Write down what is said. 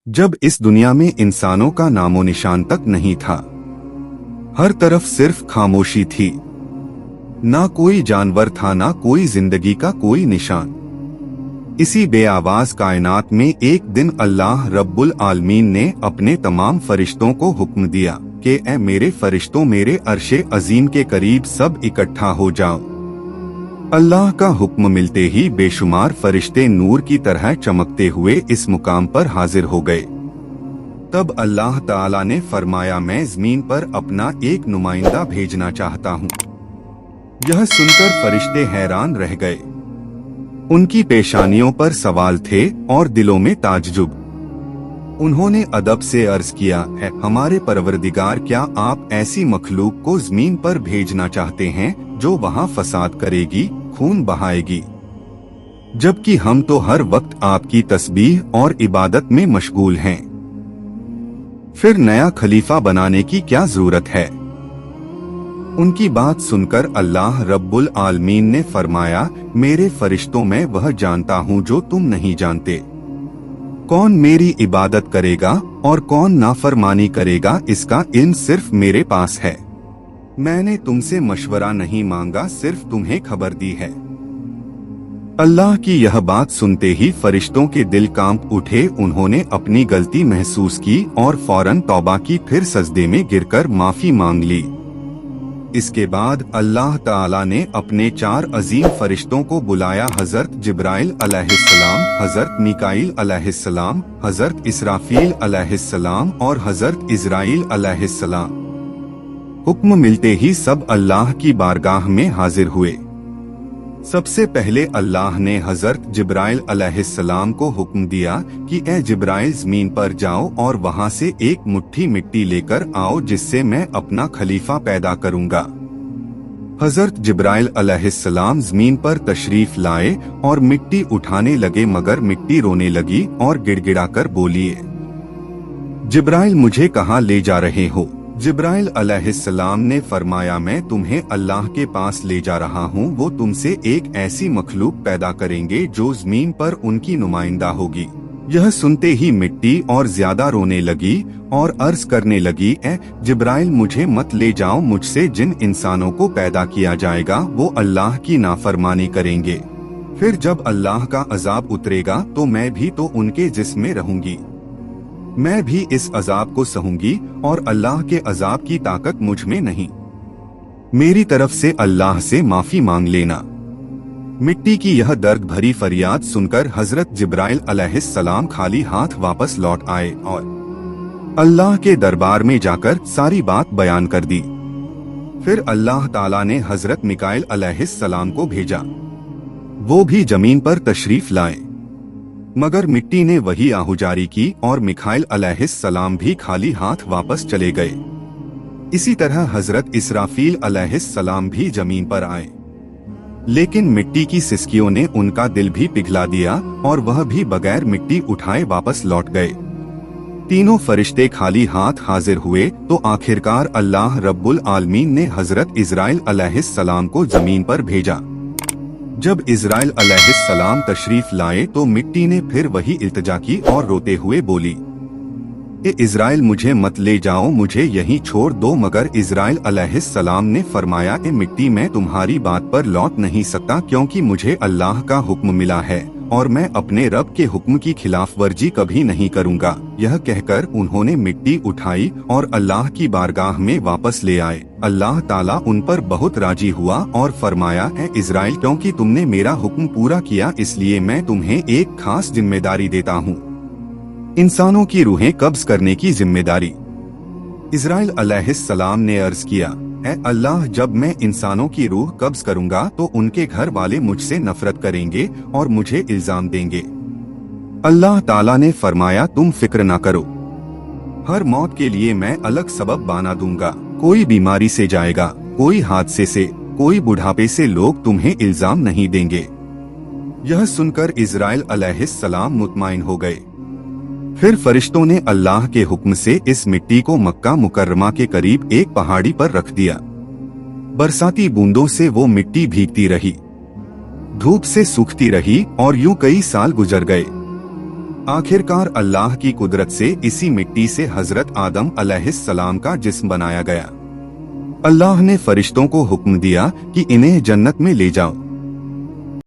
जब इस दुनिया में इंसानों का नामो निशान तक नहीं था, हर तरफ सिर्फ खामोशी थी। ना कोई जानवर था, ना कोई जिंदगी का कोई निशान। इसी बेआवाज कायनात में एक दिन अल्लाह रब्बुल आलमीन ने अपने तमाम फरिश्तों को हुक्म दिया कि ए मेरे फरिश्तों, मेरे अर्शे अजीम के करीब सब इकट्ठा हो जाओ। अल्लाह का हुक्म मिलते ही बेशुमार फरिश्ते नूर की तरह चमकते हुए इस मुकाम पर हाजिर हो गए। तब अल्लाह ताला ने फरमाया, मैं जमीन पर अपना एक नुमाइंदा भेजना चाहता हूँ। यह सुनकर फरिश्ते हैरान रह गए। उनकी पेशानियों पर सवाल थे और दिलों में ताज्जुब। उन्होंने अदब से अर्ज किया, है हमारे परवरदिगार, क्या आप ऐसी मखलूक को जमीन पर भेजना चाहते हैं जो वहाँ फसाद करेगी, खून बहाएगी, जबकि हम तो हर वक्त आपकी तस्बीह और इबादत में मशगूल हैं। फिर नया खलीफा बनाने की क्या जरूरत है? उनकी बात सुनकर अल्लाह रब्बुल आलमीन ने फरमाया, मेरे फरिश्तों, मैं वह जानता हूँ जो तुम नहीं जानते। कौन मेरी इबादत करेगा और कौन नाफरमानी करेगा, इसका इल्म सिर्फ मेरे पास है। मैंने तुमसे मशवरा नहीं मांगा, सिर्फ तुम्हें खबर दी है। अल्लाह की यह बात सुनते ही फरिश्तों के दिल कांप उठे। उन्होंने अपनी गलती महसूस की और फौरन तौबा की, फिर सजदे में गिरकर माफी मांग ली। इसके बाद अल्लाह ताला ने अपने 4 अजीम फरिश्तों को बुलाया, हजरत जिब्राइल अलैहिस्सलाम, हजरत मिकाईल अलैहिस्सलाम, हजरत इसराफील अलैहिस्सलाम और हजरत इजराइल अलैहिस्सलाम। हुक्म मिलते ही सब अल्लाह की बारगाह में हाजिर हुए। सबसे पहले अल्लाह ने हजरत जिब्राइल अलैहिस्सलाम को हुक्म दिया कि ए जिब्राइल, जमीन पर जाओ और वहां से एक मुट्ठी मिट्टी लेकर आओ, जिससे मैं अपना खलीफा पैदा करूंगा। हजरत जिब्राइल अलैहिस्सलाम जमीन पर तशरीफ लाए और मिट्टी उठाने लगे, मगर मिट्टी रोने लगी और गिड़गिड़ाकर बोली, जिब्राइल, मुझे कहाँ ले जा रहे हो? जिब्राइल अलैहिस्सलाम ने फरमाया, मैं तुम्हें अल्लाह के पास ले जा रहा हूँ। वो तुमसे एक ऐसी मखलूक पैदा करेंगे जो जमीन पर उनकी नुमाइंदा होगी। यह सुनते ही मिट्टी और ज्यादा रोने लगी और अर्ज करने लगी, ए जिब्राइल, मुझे मत ले जाओ। मुझसे जिन इंसानों को पैदा किया जाएगा वो अल्लाह की नाफरमानी करेंगे। फिर जब अल्लाह का अजाब उतरेगा तो मैं भी तो उनके जिस्म में रहूंगी। मैं भी इस अजाब को सहूंगी और अल्लाह के अजाब की ताकत मुझ में नहीं। मेरी तरफ से अल्लाह से माफी मांग लेना। मिट्टी की यह दर्द भरी फरियाद सुनकर हजरत जिब्राइल अलैहिस्सलाम खाली हाथ वापस लौट आए और अल्लाह के दरबार में जाकर सारी बात बयान कर दी। फिर अल्लाह ताला ने हजरत मिकाईल अलैहिस्सलाम को भेजा। वो भी जमीन पर तशरीफ लाए, मगर मिट्टी ने वही आहुजारी की और मिकाईल अलैहिस्सलाम भी खाली हाथ वापस चले गए। इसी तरह हजरत इसराफील अलैहिस्सलाम भी जमीन पर आए, लेकिन मिट्टी की सिसकियों ने उनका दिल भी पिघला दिया और वह भी बगैर मिट्टी उठाए वापस लौट गए। तीनों फरिश्ते खाली हाथ हाजिर हुए तो आखिरकार अल्लाह रब्बुल आलमीन ने हजरत इजराइल अलैहिस्सलाम को जमीन पर भेजा। जब इजराइल अलैहिस्सलाम तशरीफ लाए तो मिट्टी ने फिर वही इल्तिजा की और रोते हुए बोली, ए इजराइल, मुझे मत ले जाओ, मुझे यहीं छोड़ दो। मगर इजराइल अलैहिस्सलाम ने फरमाया, ए मिट्टी, मैं तुम्हारी बात पर लौट नहीं सकता, क्योंकि मुझे अल्लाह का हुक्म मिला है और मैं अपने रब के हुक्म की खिलाफ वर्जी कभी नहीं करूँगा। यह कहकर उन्होंने मिट्टी उठाई और अल्लाह की बारगाह में वापस ले आए। अल्लाह ताला उन पर बहुत राजी हुआ और फरमाया, ए इजराइल, क्योंकि तुमने मेरा हुक्म पूरा किया, इसलिए मैं तुम्हें एक खास जिम्मेदारी देता हूँ, इंसानों की रूहें कब्ज करने की जिम्मेदारी। इजराइल अलैहिस्सलाम ने अर्ज किया, ए अल्लाह, जब मैं इंसानों की रूह कब्ज करूंगा तो उनके घर वाले मुझसे नफरत करेंगे और मुझे इल्जाम देंगे। अल्लाह ताला ने फरमाया, तुम फिक्र ना करो, हर मौत के लिए मैं अलग सबब बना दूंगा। कोई बीमारी से जाएगा, कोई हादसे से, कोई बुढ़ापे से लोग तुम्हें इल्जाम नहीं देंगे। यह सुनकर इजराइल अलैहिस्सलाम मुतमईन हो गए। फिर फरिश्तों ने अल्लाह के हुक्म से इस मिट्टी को मक्का मुकर्रमा के करीब एक पहाड़ी पर रख दिया। बरसाती बूंदों से वो मिट्टी भीगती रही, धूप से सूखती रही और यूं कई साल गुजर गए। आखिरकार अल्लाह की कुदरत से इसी मिट्टी से हजरत आदम अलैहिस्सलाम का जिस्म बनाया गया। अल्लाह ने फरिश्तों को हुक्म दिया कि इन्हें जन्नत में ले जाओ।